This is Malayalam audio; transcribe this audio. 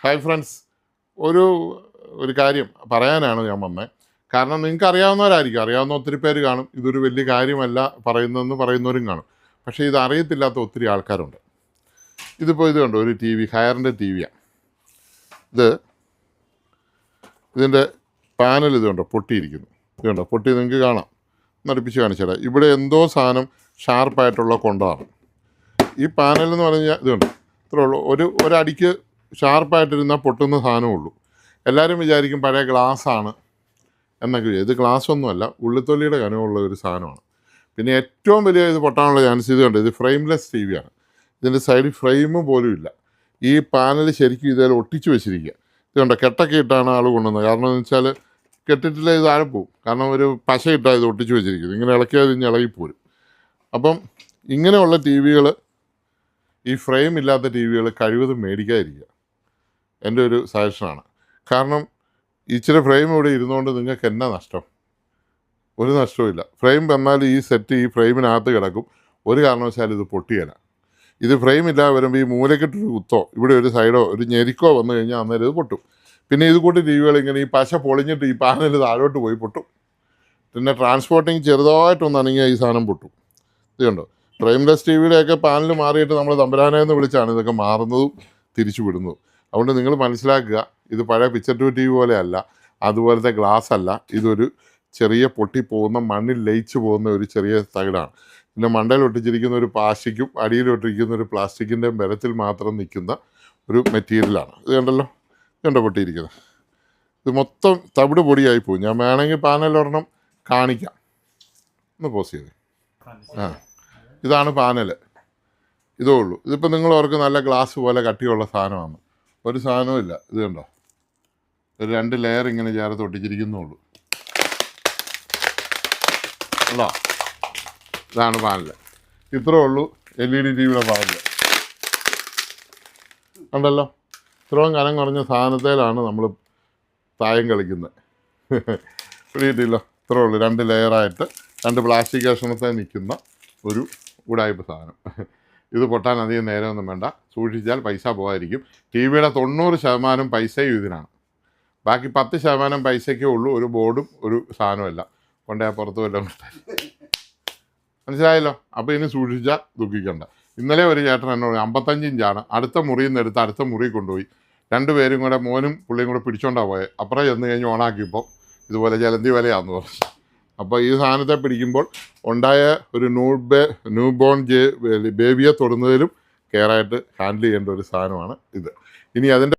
ഹായ് ഫ്രണ്ട്സ്, ഒരു ഒരു കാര്യം പറയാനാണ് ഞാൻ വന്നത്. കാരണം നിങ്ങൾക്ക് അറിയാവുന്നവരായിരിക്കും, അറിയാവുന്ന ഒത്തിരി പേര് കാണും. ഇതൊരു വലിയ കാര്യമല്ല പറയുന്നതെന്ന് പറയുന്നവരും കാണും. പക്ഷേ ഇത് അറിയത്തില്ലാത്ത ഒത്തിരി ആൾക്കാരുണ്ട്. ഇതിപ്പോൾ ഇത് കണ്ടോ, ഒരു ടി വി, ഹയറിൻ്റെ ടി വിയാണ്. ഇതിൻ്റെ പാനൽ ഇത് കണ്ടോ പൊട്ടിയിരിക്കുന്നു. ഇത് കണ്ടോ പൊട്ടി, നിങ്ങൾക്ക് കാണാം. നടിപ്പിച്ച് കാണിച്ചുതരാം. ഇവിടെ എന്തോ സാധനം ഷാർപ്പായിട്ടുള്ള കൊണ്ടാണ്. ഈ പാനൽ എന്ന് പറഞ്ഞാൽ ഇത് കണ്ടോ ഇത്രേ ഉള്ളൂ. ഒരടിക്ക് ഷാർപ്പായിട്ടിരുന്നാൽ പൊട്ടുന്ന സാധനമേ ഉള്ളൂ. എല്ലാവരും വിചാരിക്കും പഴയ ഗ്ലാസ്സാണ് എന്നൊക്കെ. ഇത് ഗ്ലാസ് ഒന്നുമല്ല, ഉള്ളിത്തൊലിയുടെ കനമുള്ള ഒരു സാധനമാണ്. പിന്നെ ഏറ്റവും വലിയ ഇത് പൊട്ടാനുള്ള ചാൻസ് ഇത് കണ്ടോ, ഇത് ഫ്രെയിംലെസ് ടി വിയാണ്. ഇതിൻ്റെ സൈഡിൽ ഫ്രെയിം പോലും ഇല്ല. ഈ പാനൽ ശരിക്കും ഇതേ ഒട്ടിച്ച് വെച്ചിരിക്കുക. ഇത് കണ്ടോ കെട്ടൊക്കെ ഇട്ടാണ് ആൾ കൊണ്ടുവന്നത്. കാരണം എന്ന് വെച്ചാൽ കെട്ടിട്ടില്ല, ഇത് താഴെ പോവും. കാരണം ഒരു പശ ഇട്ടാൽ ഇത് ഒട്ടിച്ച് വെച്ചിരിക്കുന്നത്. ഇങ്ങനെ ഇളക്കിയാൽ ഇനി ഇളകിപ്പോരും. അപ്പം ഇങ്ങനെയുള്ള ടി വികൾ, ഈ ഫ്രെയിം ഇല്ലാത്ത ടി വികൾ കഴിവതും മേടിക്കാതിരിക്കുക, എൻ്റെ ഒരു സജഷനാണ്. കാരണം ഇച്ചിരി ഫ്രെയിം ഇവിടെ ഇരുന്നുകൊണ്ട് നിങ്ങൾക്ക് എന്നാ നഷ്ടം? ഒരു നഷ്ടവുമില്ല. ഫ്രെയിം വന്നാൽ ഈ സെറ്റ് ഈ ഫ്രെയിമിനകത്ത് കിടക്കും. ഒരു കാരണവശാലും ഇത് പൊട്ടിയല്ല. ഇത് ഫ്രെയിം ഇല്ലാതെ വരുമ്പോൾ ഈ മൂലക്കിട്ടൊരു കുത്തോ ഇവിടെ ഒരു സൈഡോ ഒരു ഞെരിക്കോ വന്നു കഴിഞ്ഞാൽ അന്നേരം ഇത് പൊട്ടും. പിന്നെ ഇത് കൂട്ടി ടി വികൾ ഇങ്ങനെ ഈ പശ പൊളിഞ്ഞിട്ട് ഈ പാനൽ താഴോട്ട് പോയി പൊട്ടും. പിന്നെ ട്രാൻസ്പോർട്ടിങ് ചെറുതായിട്ടൊന്ന് അനങ്ങിയാൽ ഈ സാധനം പൊട്ടും. ഇത് കണ്ടോ, ഫ്രെയിംലെസ് ടി വിയുടെയൊക്കെ പാനൽ മാറിയിട്ട് നമ്മൾ തമ്പുരാനെന്ന് വിളിച്ചാണ് ഇതൊക്കെ മാറുന്നതും തിരിച്ചു വിടുന്നതും. അതുകൊണ്ട് നിങ്ങൾ മനസ്സിലാക്കുക, ഇത് പഴയ പിക്ചർ ടു ടി വി പോലെയല്ല, അതുപോലത്തെ ഗ്ലാസ് അല്ല. ഇതൊരു ചെറിയ പൊട്ടിപ്പോകുന്ന, മണ്ണിൽ ലയിച്ചു പോകുന്ന ഒരു ചെറിയ തകിടാണ്. പിന്നെ മണ്ടയിൽ ഒട്ടിച്ചിരിക്കുന്ന ഒരു പ്ലാസ്റ്റിക്കും അടിയിൽ ഒട്ടിരിക്കുന്ന ഒരു പ്ലാസ്റ്റിക്കിൻ്റെ ബലത്തിൽ മാത്രം നിൽക്കുന്ന ഒരു മെറ്റീരിയലാണ്. ഇത് കണ്ടല്ലോ, കണ്ടോ പൊട്ടിയിരിക്കുന്നത്. ഇത് മൊത്തം തവിട് പൊടിയായി പോകും. ഞാൻ വേണമെങ്കിൽ പാനൽ ഒരെണ്ണം കാണിക്കാം, ഒന്ന് പോസ് ചെയ്ത്. ഇതാണ് പാനൽ, ഇതേ ഉള്ളൂ. ഇതിപ്പോൾ നിങ്ങൾ ഓർക്ക് നല്ല ഗ്ലാസ് പോലെ കട്ടിയുള്ള സാധനമാണ്. ഒരു സാധനവും ഇല്ല. ഇത് കണ്ടോ, ഒരു 2 ലെയർ ഇങ്ങനെ ചേർത്ത് ഒട്ടിച്ചിരിക്കുന്നുള്ളൂ. അല്ലോ, ഇതാണ് പാനൽ. ഇത്രേ ഉള്ളൂ LED ടി വിയുടെ പാനൽ. ഉണ്ടല്ലോ, ഇത്രയും കനം കുറഞ്ഞ സാധനത്തിലാണ് നമ്മൾ തായം കളിക്കുന്നത്. പിടിയിട്ടില്ലോ, ഇത്രേ ഉള്ളൂ. 2 ലെയറായിട്ട് 2 പ്ലാസ്റ്റിക് കഷ്ണത്തിൽ നിൽക്കുന്ന ഒരു ഉടായ്പ സാധനം. ഇത് പൊട്ടാൻ അധികം നേരമൊന്നും വേണ്ട, സൂക്ഷിച്ചാൽ പൈസ പോകാതിരിക്കും. ടി വിയുടെ 90% പൈസയും ഇതിനാണ്. ബാക്കി 10% പൈസയ്ക്കേ ഉള്ളൂ. ഒരു ബോർഡും ഒരു സാധനമല്ല കൊണ്ടേ പുറത്ത് വല്ലതും കിട്ടാൻ. മനസ്സിലായല്ലോ? അപ്പോൾ ഇനി സൂക്ഷിച്ചാൽ ദുഃഖിക്കണ്ട. ഇന്നലെ ഒരു ചേട്ടൻ എന്നോട് 55 ഇഞ്ചാണ്, അടുത്ത മുറിയിൽ നിന്ന് എടുത്ത് അടുത്ത മുറി കൊണ്ടുപോയി. 2 പേരും കൂടെ, മോനും പുള്ളിയും കൂടെ പിടിച്ചോണ്ടാണ് പോയത്. അപ്പുറം ചെന്ന് കഴിഞ്ഞ് ഓണാക്കിയപ്പോൾ ഇതുപോലെ ജലന്തി വലയാന്ന് പറഞ്ഞു. അപ്പോൾ ഈ സാധനത്തെ പിടിക്കുമ്പോൾ ഉണ്ടായ ഒരു ന്യൂ ബോൺ ബേബിയെ തൊടുന്നതിലും കെയറായിട്ട് ഹാൻഡിൽ ചെയ്യേണ്ട ഒരു സാധനമാണ് ഇത്. ഇനി അതിൻ്റെ